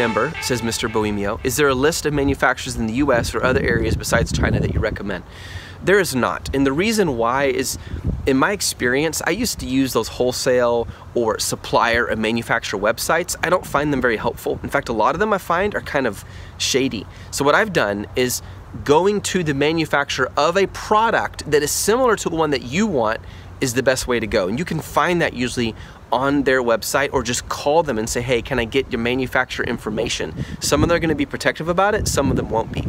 member, says Mr. Bohemio. Is there a list of manufacturers in the US or other areas besides China that you recommend? There is not. And the reason why is, in my experience, I used to use those wholesale or supplier and manufacturer websites. I don't find them very helpful. In fact, a lot of them I find are kind of shady. So what I've done is going to the manufacturer of a product that is similar to the one that you want is the best way to go. And you can find that usually on their website, or just call them and say, hey, can I get your manufacturer information? Some of them are going to be protective about it, some of them won't be.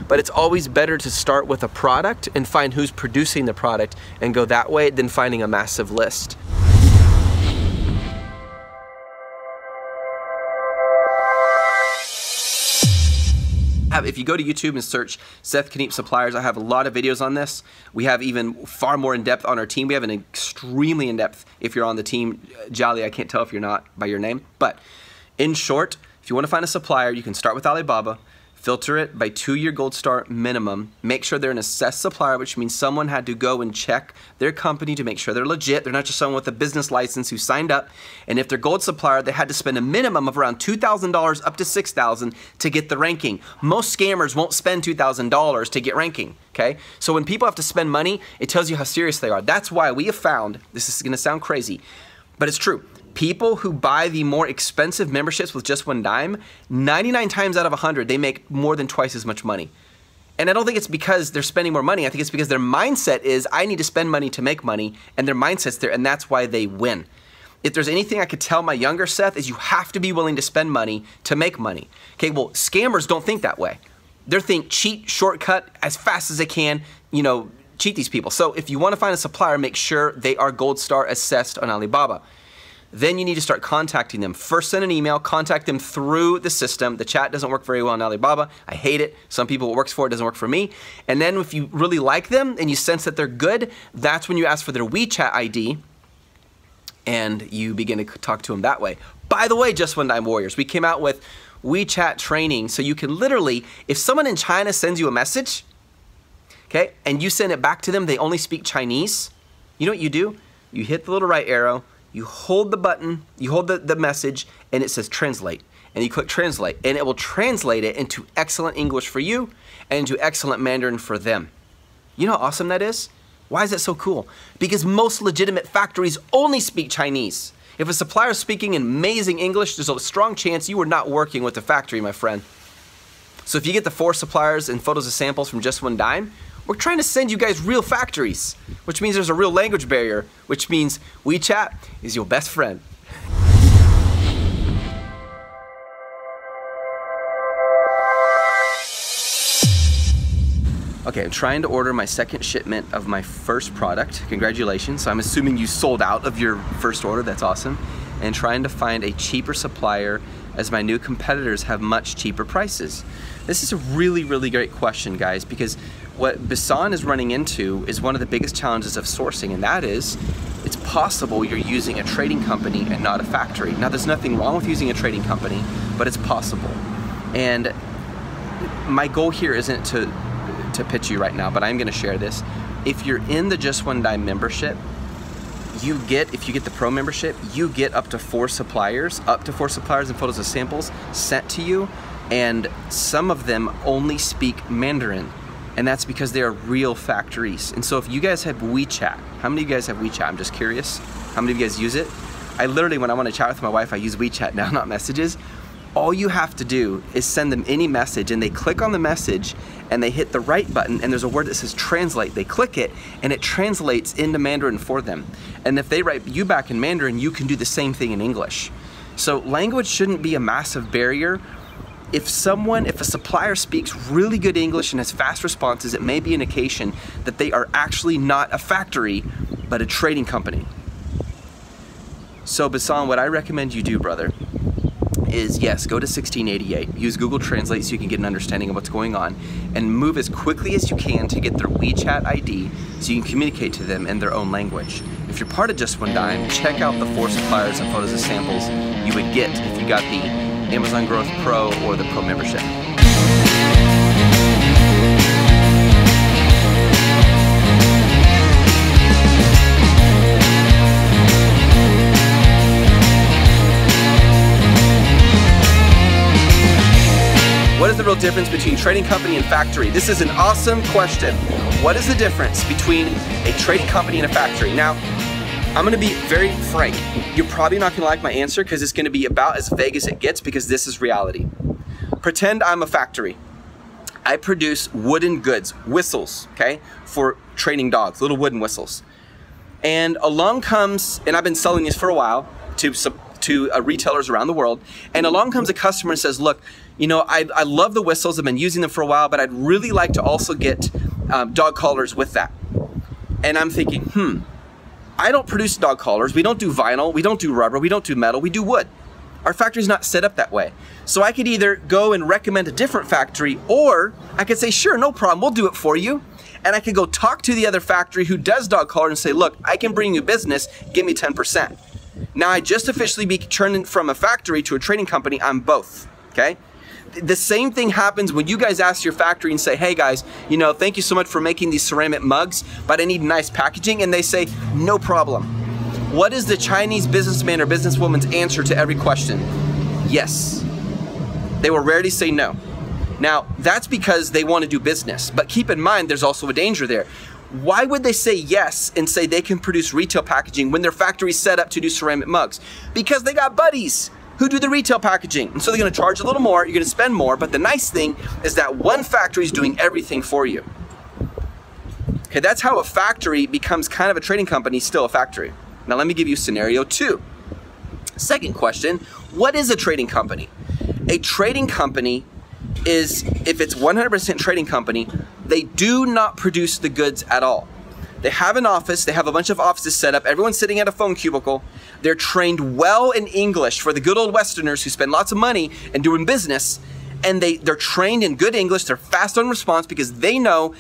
But it's always better to start with a product and find who's producing the product and go that way than finding a massive list. If you go to YouTube and search Seth Kniep Suppliers, I have a lot of videos on this. We have even far more in-depth on our team. We have an extremely in-depth, if you're on the team, Jolly, I can't tell if you're not by your name. But in short, if you want to find a supplier, you can start with Alibaba, filter it by 2-year gold star minimum, make sure they're an assessed supplier, which means someone had to go and check their company to make sure they're legit. They're not just someone with a business license who signed up. And if they're gold supplier, they had to spend a minimum of around $2,000 up to $6,000 to get the ranking. Most scammers won't spend $2,000 to get ranking, okay? So when people have to spend money, it tells you how serious they are. That's why we have found, this is gonna sound crazy, but it's true. People who buy the more expensive memberships with just one dime, 99 times out of 100, they make more than twice as much money. And I don't think it's because they're spending more money. I think it's because their mindset is, I need to spend money to make money, and their mindset's there, and that's why they win. If there's anything I could tell my younger Seth is you have to be willing to spend money to make money. Okay, well, scammers don't think that way. They think cheat, shortcut, as fast as they can, you know, cheat these people. So if you want to find a supplier, make sure they are gold star assessed on Alibaba. Then you need to start contacting them. First, send an email, contact them through the system. The chat doesn't work very well on Alibaba. I hate it. Some people it works for, it doesn't work for me. And then if you really like them and you sense that they're good, that's when you ask for their WeChat ID and you begin to talk to them that way. By the way, Just One Dime Warriors, we came out with WeChat training, so you can literally, if someone in China sends you a message, okay, and you send it back to them, they only speak Chinese, you know what you do? You hit the little right arrow, you hold the button, you hold the message, and it says translate. And you click translate, and it will translate it into excellent English for you and into excellent Mandarin for them. You know how awesome that is? Why is that so cool? Because most legitimate factories only speak Chinese. If a supplier is speaking amazing English, there's a strong chance you are not working with the factory, my friend. So if you get the 4 suppliers and photos of samples from Just One Dime, we're trying to send you guys real factories, which means there's a real language barrier, which means WeChat is your best friend. Okay, I'm trying to order my second shipment of my first product. Congratulations. So I'm assuming you sold out of your first order. That's awesome. And trying to find a cheaper supplier as my new competitors have much cheaper prices. This is a really, really great question, guys, because what Bisan is running into is one of the biggest challenges of sourcing, and that is, it's possible you're using a trading company and not a factory. Now, there's nothing wrong with using a trading company, but it's possible. And my goal here isn't to pitch you right now, but I'm gonna share this. If you're in the Just One Dime membership, if you get the pro membership, you get up to 4 suppliers and photos of samples sent to you, and some of them only speak Mandarin. And that's because they are real factories. And so if you guys have WeChat, how many of you guys have WeChat? I'm just curious. How many of you guys use it? I literally, when I want to chat with my wife, I use WeChat now, not messages. All you have to do is send them any message, and they click on the message and they hit the right button, and there's a word that says translate. They click it and it translates into Mandarin for them. And if they write you back in Mandarin, you can do the same thing in English. So language shouldn't be a massive barrier. If a supplier speaks really good English and has fast responses, it may be an indication that they are actually not a factory, but a trading company. So Bisan, what I recommend you do, brother, is yes, go to 1688, use Google Translate so you can get an understanding of what's going on, and move as quickly as you can to get their WeChat ID so you can communicate to them in their own language. If you're part of Just One Dime, check out the 4 suppliers and photos of samples you would get if you got the Amazon Growth Pro or the Pro membership. real difference between trading company and factory? This is an awesome question. What is the difference between a trading company and a factory? Now, I'm gonna be very frank. You're probably not gonna like my answer because it's gonna be about as vague as it gets, because this is reality. Pretend I'm a factory. I produce wooden goods, whistles, okay, for training dogs, little wooden whistles. And along comes, and I've been selling these for a while to retailers around the world, and along comes a customer and says, look, you know, I love the whistles, I've been using them for a while, but I'd really like to also get dog collars with that. And I'm thinking, I don't produce dog collars, we don't do vinyl, we don't do rubber, we don't do metal, we do wood. Our factory's not set up that way. So I could either go and recommend a different factory, or I could say, sure, no problem, we'll do it for you. And I could go talk to the other factory who does dog collar and say, look, I can bring you business, give me 10%. Now I just officially be turning from a factory to a trading company, I'm both, okay? The same thing happens when you guys ask your factory and say, hey guys, you know, thank you so much for making these ceramic mugs, but I need nice packaging, and they say, no problem. What is the Chinese businessman or businesswoman's answer to every question? Yes. They will rarely say no. Now, that's because they want to do business, but keep in mind there's also a danger there. Why would they say yes and say they can produce retail packaging when their factory's set up to do ceramic mugs? Because they got buddies who do the retail packaging. And so they're gonna charge a little more, you're gonna spend more, but the nice thing is that one factory is doing everything for you. Okay, that's how a factory becomes kind of a trading company, still a factory. Now let me give you scenario 2. Second question, what is a trading company? A trading company is, if it's 100% trading company, they do not produce the goods at all. They have an office, they have a bunch of offices set up, everyone's sitting at a phone cubicle, they're trained well in English for the good old Westerners who spend lots of money and doing business, and they're trained in good English, they're fast on response because they know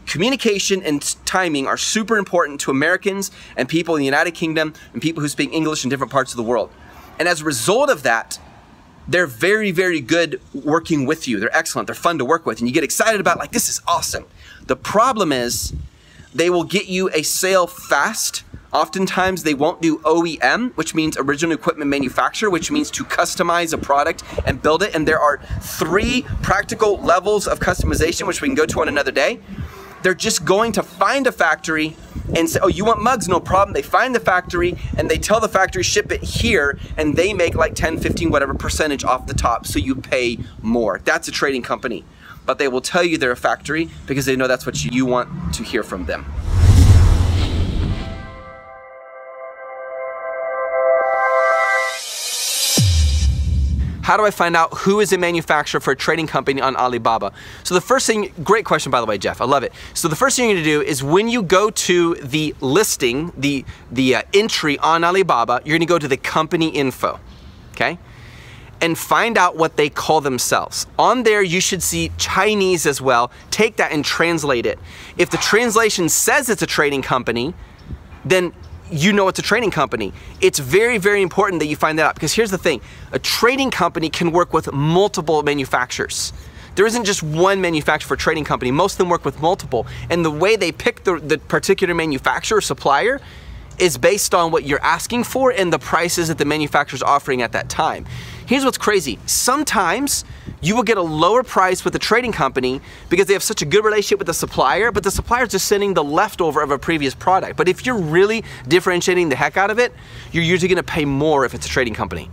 communication and timing are super important to Americans and people in the United Kingdom and people who speak English in different parts of the world. And as a result of that, they're very, very good working with you. They're excellent, they're fun to work with, and you get excited about, like, this is awesome. The problem is, they will get you a sale fast. Oftentimes they won't do OEM, which means original equipment manufacturer, which means to customize a product and build it. And there are 3 practical levels of customization, which we can go to on another day. They're just going to find a factory and say, oh, you want mugs? No problem. They find the factory and they tell the factory, ship it here, and they make like 10, 15, whatever percentage off the top, so you pay more. That's a trading company. But they will tell you they're a factory because they know that's what you want to hear from them. How do I find out who is a manufacturer for a trading company on Alibaba? So the first thing, great question by the way, Jeff, I love it. So the first thing you're gonna do is when you go to the listing, the entry on Alibaba, you're gonna go to the company info, okay? And find out what they call themselves. On there, you should see Chinese as well. Take that and translate it. If the translation says it's a trading company, then you know it's a trading company. It's very, very important that you find that out, because here's the thing. A trading company can work with multiple manufacturers. There isn't just one manufacturer for a trading company. Most of them work with multiple. And the way they pick the particular manufacturer or supplier is based on what you're asking for and the prices that the manufacturer's offering at that time. Here's what's crazy. Sometimes you will get a lower price with the trading company because they have such a good relationship with the supplier, but the supplier's just sending the leftover of a previous product. But if you're really differentiating the heck out of it, you're usually gonna pay more if it's a trading company.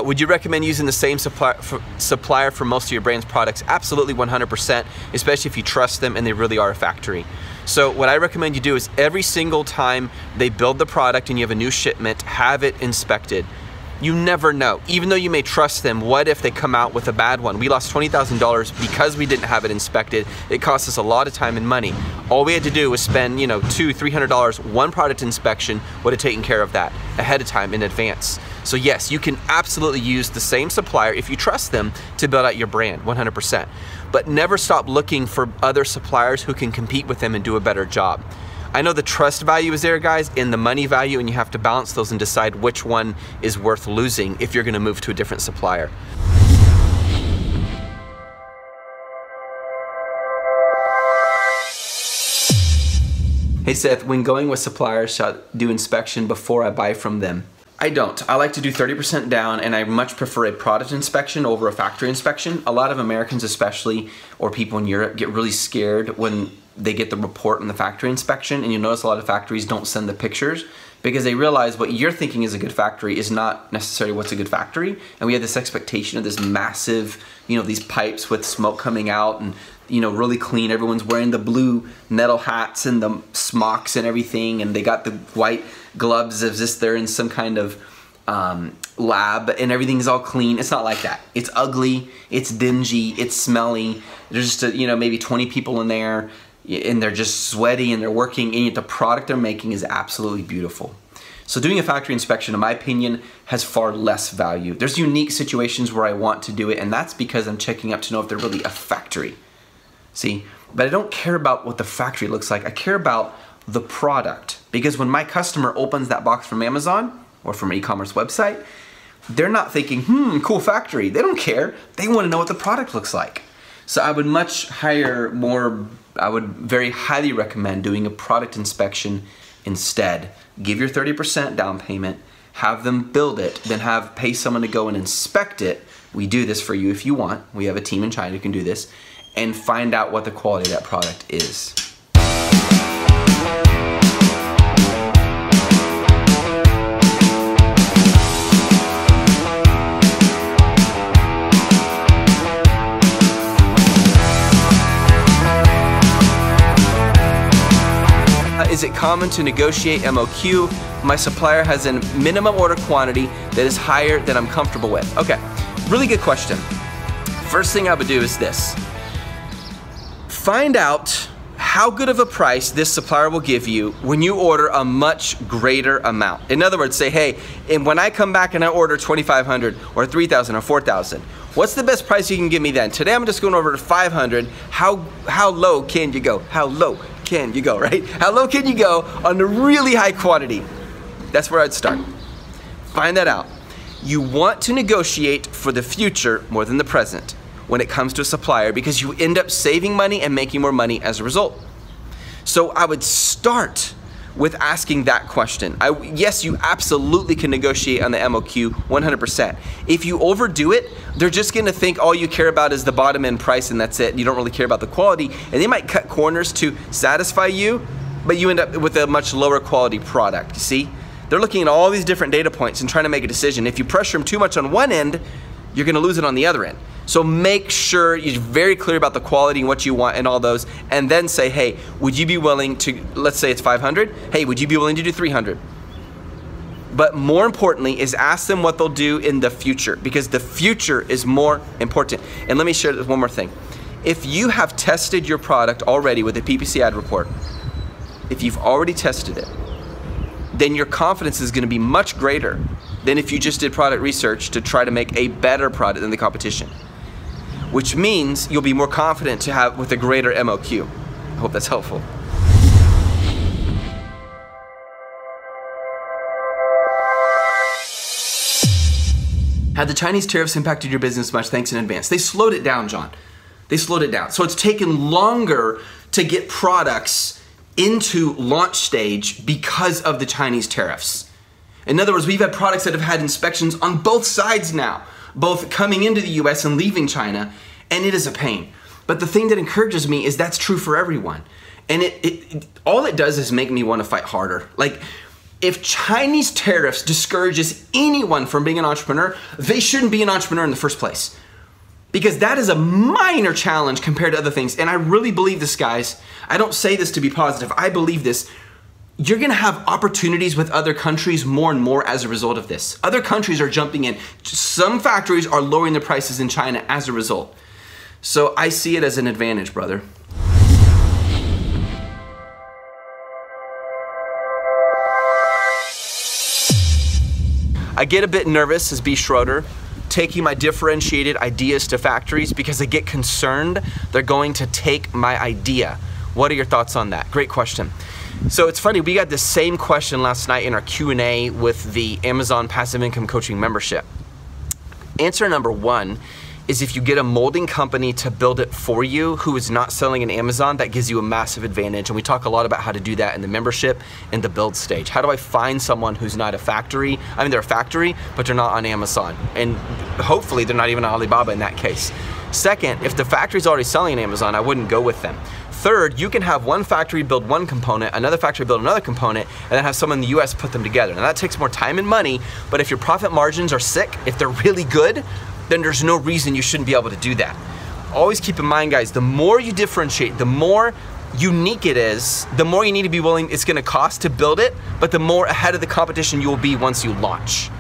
Would you recommend using the same supplier for most of your brand's products? Absolutely, 100%, especially if you trust them and they really are a factory. So what I recommend you do is every single time they build the product and you have a new shipment, have it inspected. You never know. Even though you may trust them, what if they come out with a bad one? We lost $20,000 because we didn't have it inspected. It cost us a lot of time and money. All we had to do was spend, $200, $300. One product inspection would have taken care of that ahead of time in advance. So yes, you can absolutely use the same supplier if you trust them to build out your brand, 100%. But never stop looking for other suppliers who can compete with them and do a better job. I know the trust value is there, guys, and the money value, and you have to balance those and decide which one is worth losing if you're gonna move to a different supplier. Hey, Hey Seth, when going with suppliers, should I do inspection before I buy from them? I don't. I like to do 30% down, and I much prefer a product inspection over a factory inspection. A lot of Americans especially, or people in Europe, get really scared when they get the report on the factory inspection, and you notice a lot of factories don't send the pictures because they realize what you're thinking is a good factory is not necessarily what's a good factory. And we have this expectation of this massive, these pipes with smoke coming out and, really clean. Everyone's wearing the blue metal hats and the smocks and everything, and they got the white gloves as if they're in some kind of lab, and everything's all clean. It's not like that. It's ugly, it's dingy, it's smelly. There's just maybe 20 people in there, and they're just sweaty and they're working, and yet the product they're making is absolutely beautiful. So doing a factory inspection, in my opinion, has far less value. There's unique situations where I want to do it, and that's because I'm checking up to know if they're really a factory. See, but I don't care about what the factory looks like. I care about the product, because when my customer opens that box from Amazon or from an e-commerce website, they're not thinking, cool factory. They don't care. They want to know what the product looks like. So I would I would very highly recommend doing a product inspection instead. Give your 30% down payment, have them build it, then pay someone to go and inspect it. We do this for you if you want. We have a team in China who can do this, and find out what the quality of that product is. Is it common to negotiate MOQ? My supplier has a minimum order quantity that is higher than I'm comfortable with. Okay, really good question. First thing I would do is this. Find out how good of a price this supplier will give you when you order a much greater amount. In other words, say, hey, and when I come back and I order 2,500 or 3,000 or 4,000, what's the best price you can give me then? Today I'm just going over to 500. How low can you go? How low can you go, right? How low can you go on the really high quantity? That's where I'd start. Find that out. You want to negotiate for the future more than the present when it comes to a supplier, because you end up saving money and making more money as a result. So I would start with asking that question. Yes, you absolutely can negotiate on the MOQ 100%. If you overdo it, they're just gonna think all you care about is the bottom end price and that's it. You don't really care about the quality, and they might cut corners to satisfy you, but you end up with a much lower quality product, you see? They're looking at all these different data points and trying to make a decision. If you pressure them too much on one end, you're gonna lose it on the other end. So make sure you're very clear about the quality and what you want and all those, and then say, hey, would you be willing to, let's say it's 500, hey, would you be willing to do 300? But more importantly is ask them what they'll do in the future, because the future is more important. And let me share one more thing. If you have tested your product already with a PPC ad report, if you've already tested it, then your confidence is gonna be much greater than if you just did product research to try to make a better product than the competition. Which means you'll be more confident to have with a greater MOQ. I hope that's helpful. Have the Chinese tariffs impacted your business much? Thanks in advance. They slowed it down, John. They slowed it down. So it's taken longer to get products into launch stage because of the Chinese tariffs. In other words, we've had products that have had inspections on both sides now, both coming into the US and leaving China, and it is a pain. But the thing that encourages me is that's true for everyone. And all it does is make me want to fight harder. Like, if Chinese tariffs discourages anyone from being an entrepreneur, they shouldn't be an entrepreneur in the first place. Because that is a minor challenge compared to other things. And I really believe this, guys. I don't say this to be positive. I believe this. You're gonna have opportunities with other countries more and more as a result of this. Other countries are jumping in. Some factories are lowering their prices in China as a result. So I see it as an advantage, brother. I get a bit nervous as B. Schroeder, taking my differentiated ideas to factories because I get concerned they're going to take my idea. What are your thoughts on that? Great question. So it's funny, we got the same question last night in our Q&A with the Amazon Passive Income Coaching membership. Answer number one is if you get a molding company to build it for you who is not selling in Amazon, that gives you a massive advantage. And we talk a lot about how to do that in the membership and the build stage. How do I find someone who's not a factory? I mean, they're a factory, but they're not on Amazon. And hopefully they're not even on Alibaba in that case. Second, if the factory's already selling on Amazon, I wouldn't go with them. Third, you can have one factory build one component, another factory build another component, and then have someone in the US put them together. Now that takes more time and money, but if your profit margins are sick, if they're really good, then there's no reason you shouldn't be able to do that. Always keep in mind, guys, the more you differentiate, the more unique it is, the more you need to be willing it's gonna cost to build it, but the more ahead of the competition you will be once you launch.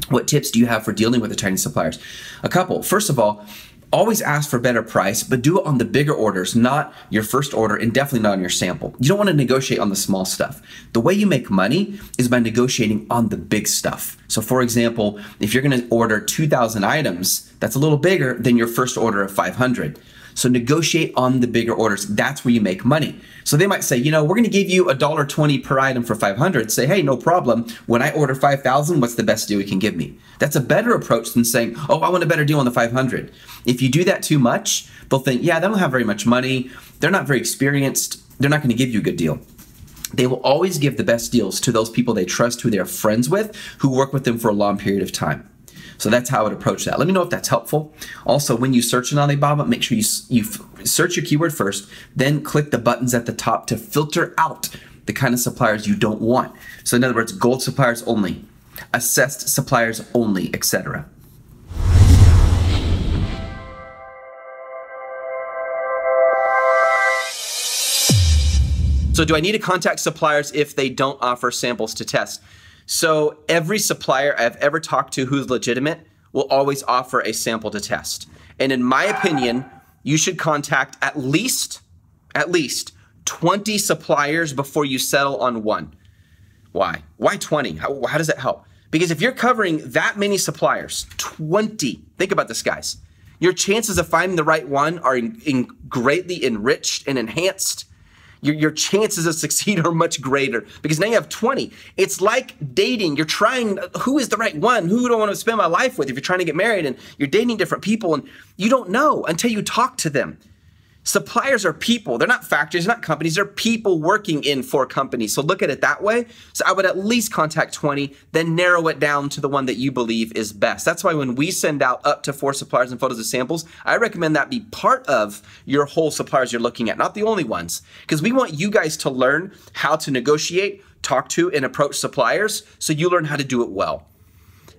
What tips do you have for dealing with the Chinese suppliers? A couple. First of all, always ask for a better price, but do it on the bigger orders, not your first order, and definitely not on your sample. You don't want to negotiate on the small stuff. The way you make money is by negotiating on the big stuff. So for example, if you're going to order 2,000 items, that's a little bigger than your first order of 500. So negotiate on the bigger orders. That's where you make money. So they might say, you know, we're going to give you $1.20 per item for 500. Say, hey, no problem. When I order 5,000, what's the best deal you can give me? That's a better approach than saying, oh, I want a better deal on the 500. If you do that too much, they'll think, yeah, they don't have very much money. They're not very experienced. They're not going to give you a good deal. They will always give the best deals to those people they trust, who they're friends with, who work with them for a long period of time. So that's how I would approach that. Let me know if that's helpful. Also, when you search on Alibaba, make sure you search your keyword first, then click the buttons at the top to filter out the kind of suppliers you don't want. So in other words, gold suppliers only, assessed suppliers only, etc. So do I need to contact suppliers if they don't offer samples to test? So every supplier I've ever talked to who's legitimate will always offer a sample to test. And in my opinion, you should contact at least 20 suppliers before you settle on one. Why? Why 20? How does that help? Because if you're covering that many suppliers, 20, think about this, guys. Your chances of finding the right one are greatly enriched and enhanced. Your chances of succeed are much greater because now you have 20. It's like dating. You're trying, who is the right one? Who do I want to spend my life with? If you're trying to get married and you're dating different people and you don't know until you talk to them. Suppliers are people. They're not factories, they're not companies. They're people working in for companies. So look at it that way. So I would at least contact 20, then narrow it down to the one that you believe is best. That's why when we send out up to 4 suppliers and photos of samples, I recommend that be part of your whole suppliers you're looking at, not the only ones. Because we want you guys to learn how to negotiate, talk to, and approach suppliers so you learn how to do it well.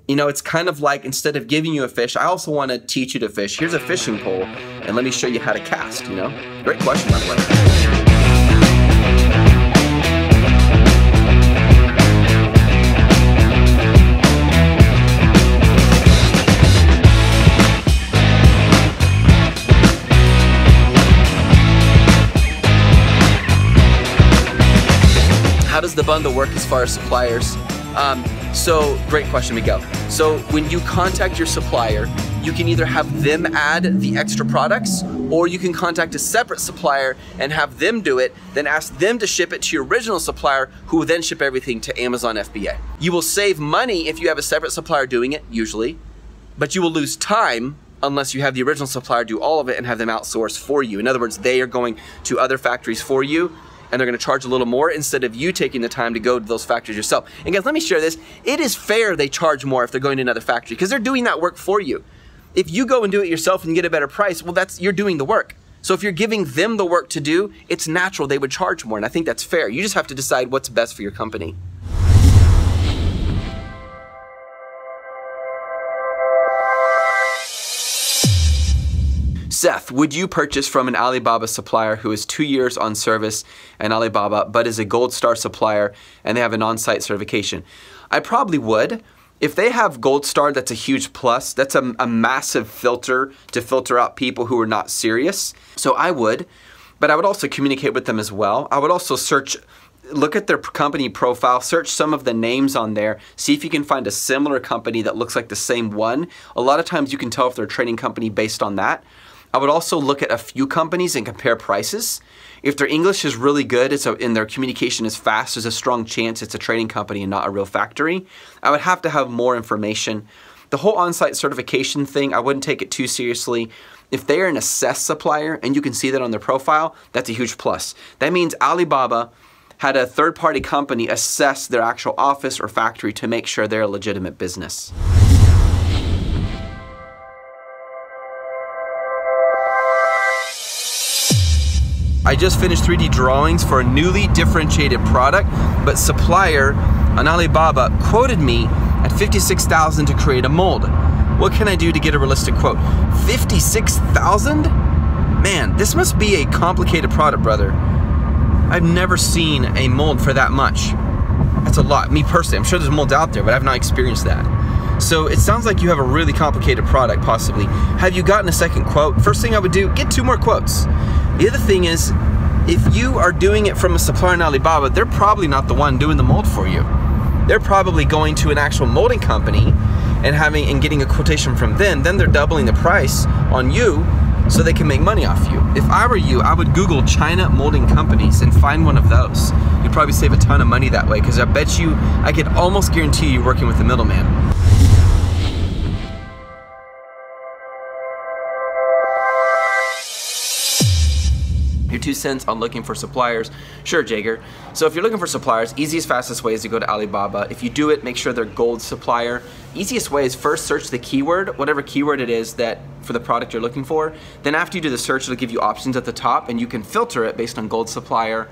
You know, it's kind of like instead of giving you a fish, I also want to teach you to fish. Here's a fishing pole, and let me show you how to cast, you know? Great question, by the way. How does the bundle work as far as suppliers? So great question, Miguel. So when you contact your supplier, you can either have them add the extra products, or you can contact a separate supplier and have them do it, then ask them to ship it to your original supplier, who will then ship everything to Amazon FBA. You will save money if you have a separate supplier doing it, usually, but you will lose time unless you have the original supplier do all of it and have them outsource for you. In other words, they are going to other factories for you, and they're gonna charge a little more instead of you taking the time to go to those factories yourself. And guys, let me share this. It is fair they charge more if they're going to another factory because they're doing that work for you. If you go and do it yourself and get a better price, well, you're doing the work. So if you're giving them the work to do, it's natural they would charge more, and I think that's fair. You just have to decide what's best for your company. Seth, would you purchase from an Alibaba supplier who is 2 years on service in Alibaba, but is a Gold Star supplier and they have an on-site certification? I probably would. If they have Gold Star, that's a huge plus. That's a massive filter to filter out people who are not serious. So I would, but I would also communicate with them as well. I would also look at their company profile, search some of the names on there, see if you can find a similar company that looks like the same one. A lot of times you can tell if they're a trading company based on that. I would also look at a few companies and compare prices. If their English is really good and their communication is fast, there's a strong chance it's a trading company and not a real factory. I would have to have more information. The whole on-site certification thing, I wouldn't take it too seriously. If they are an assessed supplier and you can see that on their profile, that's a huge plus. That means Alibaba had a third-party company assess their actual office or factory to make sure they're a legitimate business. I just finished 3D drawings for a newly differentiated product, but supplier on Alibaba quoted me at $56,000 to create a mold. What can I do to get a realistic quote? $56,000? Man, this must be a complicated product, brother. I've never seen a mold for that much. That's a lot. Me personally, I'm sure there's molds out there, but I've not experienced that. So it sounds like you have a really complicated product, possibly. Have you gotten a second quote? First thing I would do, get 2 more quotes. The other thing is, if you are doing it from a supplier in Alibaba, they're probably not the one doing the mold for you. They're probably going to an actual molding company and getting a quotation from them. Then they're doubling the price on you so they can make money off you. If I were you, I would Google China molding companies and find one of those. You'd probably save a ton of money that way, because I bet you, I could almost guarantee you working with a middleman. Your 2 cents on looking for suppliers. Sure, Jager. So if you're looking for suppliers, easiest, fastest way is to go to Alibaba. If you do it, make sure they're gold supplier. Easiest way is first search the keyword, whatever keyword it is that for the product you're looking for. Then after you do the search, it'll give you options at the top, and you can filter it based on gold supplier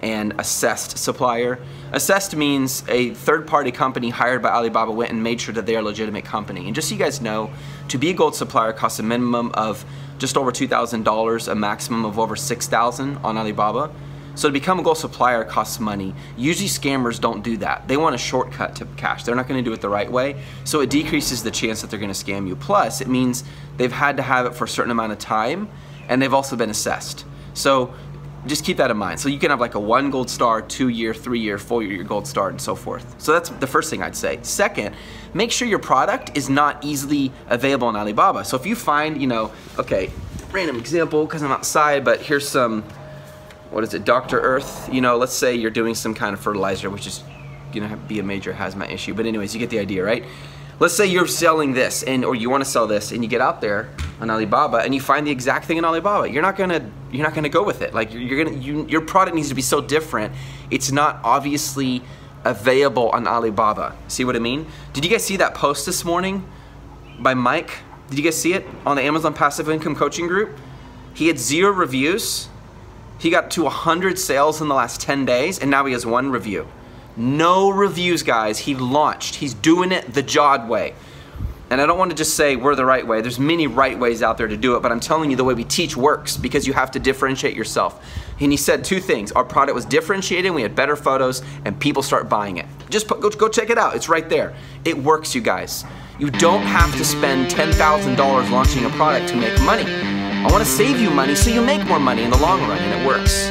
and assessed supplier. Assessed means a third-party company hired by Alibaba went and made sure that they are a legitimate company. And just so you guys know, to be a gold supplier costs a minimum of just over $2,000, a maximum of over $6,000 on Alibaba. So to become a gold supplier costs money. Usually scammers don't do that. They want a shortcut to cash. They're not going to do it the right way. So it decreases the chance that they're going to scam you. Plus, it means they've had to have it for a certain amount of time, and they've also been assessed. So just keep that in mind. So you can have like a 1 gold star, 2-year, 3-year, 4-year gold star, and so forth. So that's the first thing I'd say. Second, make sure your product is not easily available on Alibaba. So if you find, you know, okay, random example because I'm outside, but here's some, what is it, Dr. Earth? You know, let's say you're doing some kind of fertilizer, which is gonna be a major hazmat issue. But anyways, you get the idea, right? Let's say you're selling this, or you want to sell this, and you get out there on Alibaba and you find the exact thing in Alibaba. You're not gonna go with it. Like your product needs to be so different. It's not obviously available on Alibaba. See what I mean? Did you guys see that post this morning by Mike? Did you guys see it on the Amazon Passive Income Coaching Group? He had 0 reviews. He got to 100 sales in the last 10 days, and now he has 1 review. No reviews, guys. He launched. He's doing it the Jod way. And I don't want to just say we're the right way. There's many right ways out there to do it, but I'm telling you the way we teach works, because you have to differentiate yourself. And he said 2 things. Our product was differentiated, we had better photos, and people start buying it. Just go check it out. It's right there. It works, you guys. You don't have to spend $10,000 launching a product to make money. I want to save you money so you make more money in the long run, and it works.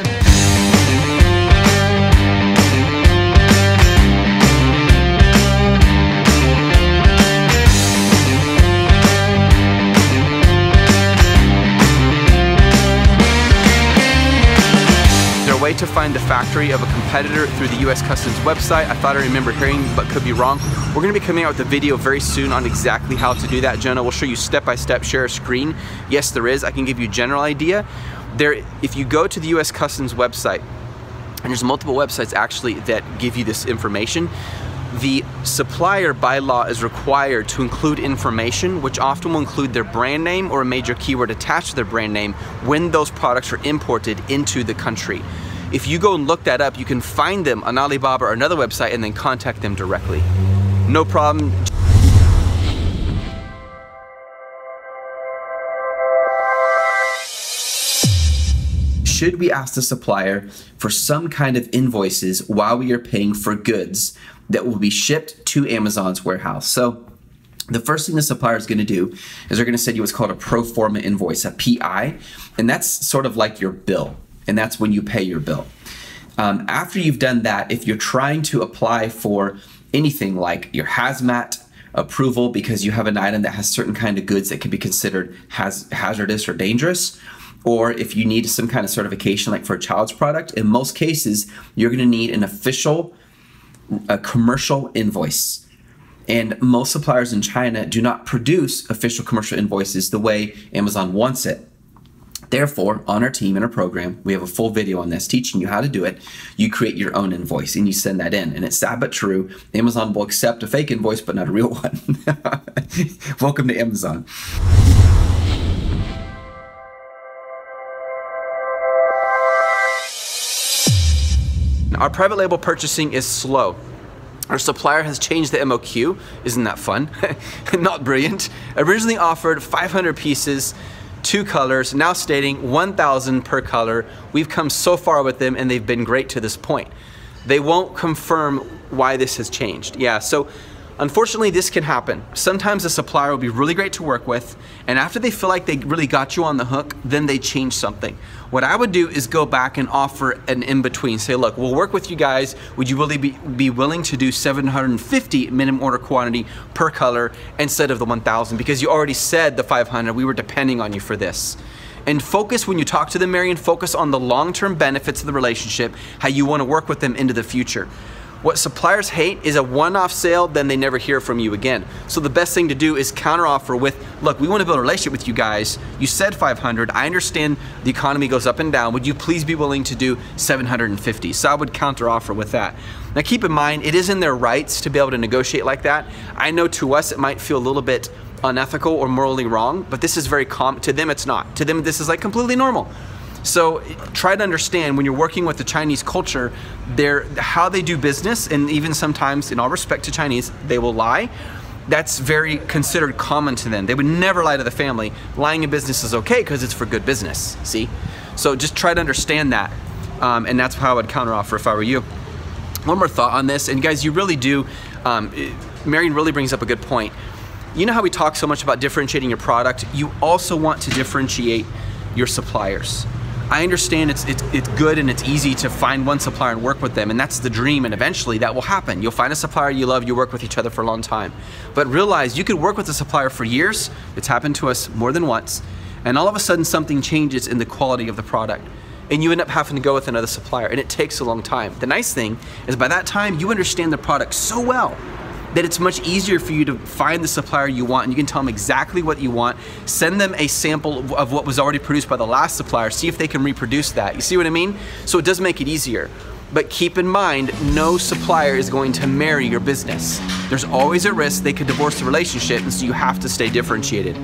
Way to find the factory of a competitor through the US Customs website. I thought I remember hearing, but could be wrong. We're going to be coming out with a video very soon on exactly how to do that. Jonah will show you step by step, share a screen. Yes, there is. I can give you a general idea. If you go to the US Customs website, and there's multiple websites actually that give you this information, the supplier by law is required to include information, which often will include their brand name or a major keyword attached to their brand name when those products are imported into the country. If you go and look that up, you can find them on Alibaba or another website and then contact them directly. No problem. Should we ask the supplier for some kind of invoices while we are paying for goods that will be shipped to Amazon's warehouse? So the first thing the supplier is going to do is they're going to send you what's called a pro forma invoice, a PI, and that's sort of like your bill, and that's when you pay your bill. After you've done that, if you're trying to apply for anything like your hazmat approval because you have an item that has certain kind of goods that can be considered hazardous or dangerous, or if you need some kind of certification like for a child's product, in most cases, you're going to need an official commercial invoice. And most suppliers in China do not produce official commercial invoices the way Amazon wants it. Therefore, on our team in our program, we have a full video on this teaching you how to do it. You create your own invoice and you send that in. And it's sad but true, Amazon will accept a fake invoice but not a real one. Welcome to Amazon. Our private label purchasing is slow. Our supplier has changed the MOQ. Isn't that fun? Not brilliant. Originally offered 500 pieces, 2 colors, now stating 1,000 per color. We've come so far with them and they've been great to this point. They won't confirm why this has changed. Yeah, so unfortunately this can happen. Sometimes a supplier will be really great to work with, and after they feel like they really got you on the hook, then they change something. What I would do is go back and offer an in-between. Say, look, we'll work with you guys. Would you really be willing to do 750 minimum order quantity per color instead of the 1,000? Because you already said the 500, we were depending on you for this. And focus, when you talk to them, Marion, focus on the long-term benefits of the relationship, how you want to work with them into the future. What suppliers hate is a one-off sale, then they never hear from you again. So the best thing to do is counteroffer with, look, we want to build a relationship with you guys. You said 500. I understand the economy goes up and down. Would you please be willing to do 750? So I would counteroffer with that. Now keep in mind, it is in their rights to be able to negotiate like that. I know to us it might feel a little bit unethical or morally wrong, but this is very common. To them, it's not. To them, this is like completely normal. So try to understand when you're working with the Chinese culture, how they do business, and even sometimes, in all respect to Chinese, they will lie. That's very considered common to them. They would never lie to the family. Lying in business is okay because it's for good business, see? So just try to understand that, and that's how I would counteroffer if I were you. One more thought on this, and guys, you really do, Marion really brings up a good point. You know how we talk so much about differentiating your product? You also want to differentiate your suppliers. I understand it's good and it's easy to find one supplier and work with them, and that's the dream, and eventually that will happen. You'll find a supplier you love, you work with each other for a long time. But realize you could work with a supplier for years, it's happened to us more than once, and all of a sudden something changes in the quality of the product, and you end up having to go with another supplier, and it takes a long time. The nice thing is by that time you understand the product so well that it's much easier for you to find the supplier you want, and you can tell them exactly what you want, send them a sample of what was already produced by the last supplier, see if they can reproduce that. You see what I mean? So it does make it easier. But keep in mind, no supplier is going to marry your business. There's always a risk they could divorce the relationship, and so you have to stay differentiated.